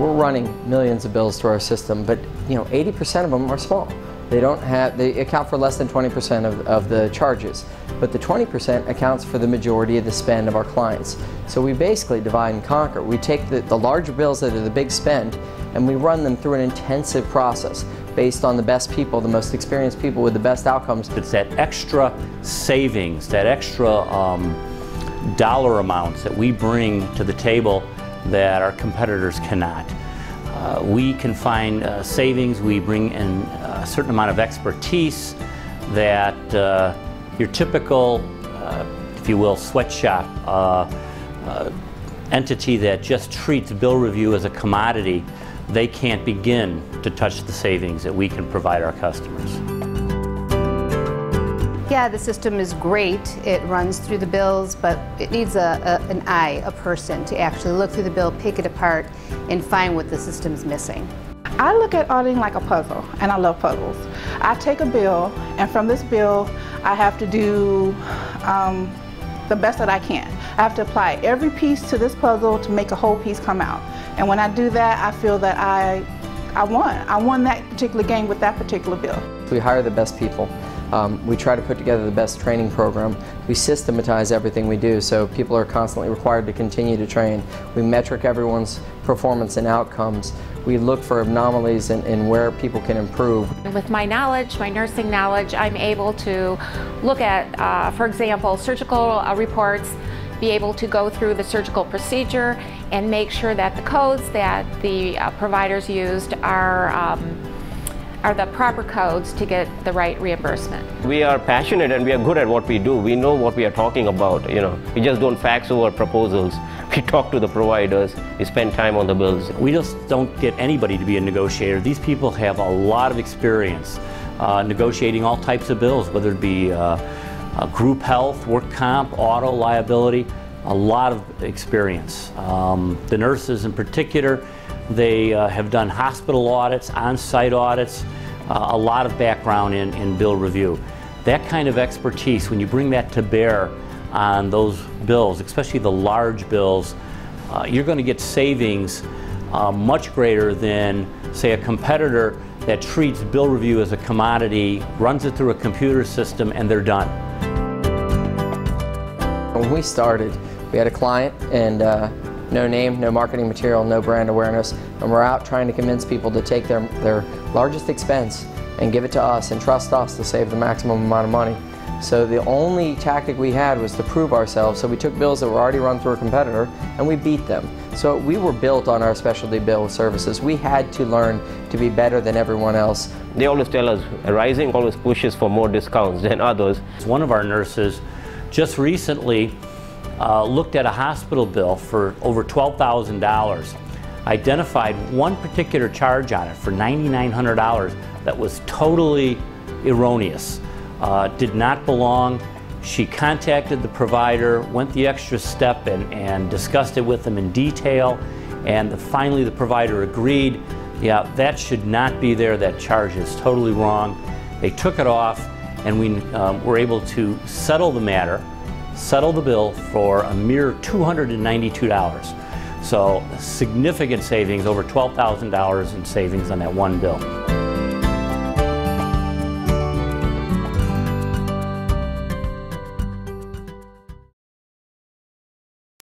we're running millions of bills through our system, but 80% of them are small. They account for less than 20% of the charges, but the 20% accounts for the majority of the spend of our clients. So we basically divide and conquer. We take the larger bills that are the big spend, and we run them through an intensive process based on the best people, the most experienced people with the best outcomes. It's that extra savings, that extra dollar amounts that we bring to the table that our competitors cannot. We can find savings. We bring in a certain amount of expertise that your typical, if you will, sweatshop entity that just treats bill review as a commodity, they can't begin to touch the savings that we can provide our customers. Yeah, the system is great. It runs through the bills, but it needs an eye, a person, to actually look through the bill, pick it apart, and find what the system's missing. I look at auditing like a puzzle, and I love puzzles. I take a bill, and from this bill, I have to do the best that I can. I have to apply every piece to this puzzle to make a whole piece come out. And when I do that, I feel that I won. I won that particular game with that particular bill. We hire the best people. We try to put together the best training program. We systematize everything we do, so people are constantly required to continue to train. We metric everyone's performance and outcomes. We look for anomalies in where people can improve. With my knowledge, my nursing knowledge, I'm able to look at, for example, surgical reports, be able to go through the surgical procedure and make sure that the codes that the providers used are the proper codes to get the right reimbursement. We are passionate and we are good at what we do. We know what we are talking about. We just don't fax over proposals. We talk to the providers. We spend time on the bills. We just don't get anybody to be a negotiator. These people have a lot of experience negotiating all types of bills, whether it be group health, work comp, auto, liability, a lot of experience. The nurses in particular, they have done hospital audits, on-site audits, a lot of background in bill review. That kind of expertise, when you bring that to bear on those bills, especially the large bills, you're going to get savings much greater than, say, a competitor that treats bill review as a commodity, runs it through a computer system, and they're done. When we started, we had a client and no name, no marketing material, no brand awareness, and we're out trying to convince people to take their largest expense and give it to us and trust us to save the maximum amount of money. So the only tactic we had was to prove ourselves, so we took bills that were already run through a competitor and we beat them. So we were built on our specialty bill services. We had to learn to be better than everyone else. They always tell us, Rising always pushes for more discounts than others. One of our nurses just recently looked at a hospital bill for over $12,000, identified one particular charge on it for $9,900 that was totally erroneous, did not belong. She contacted the provider, went the extra step and discussed it with them in detail, and finally the provider agreed, yeah, that should not be there, that charge is totally wrong. They took it off, and we were able to settle the matter, settle the bill for a mere $292. So significant savings, over $12,000 in savings on that one bill.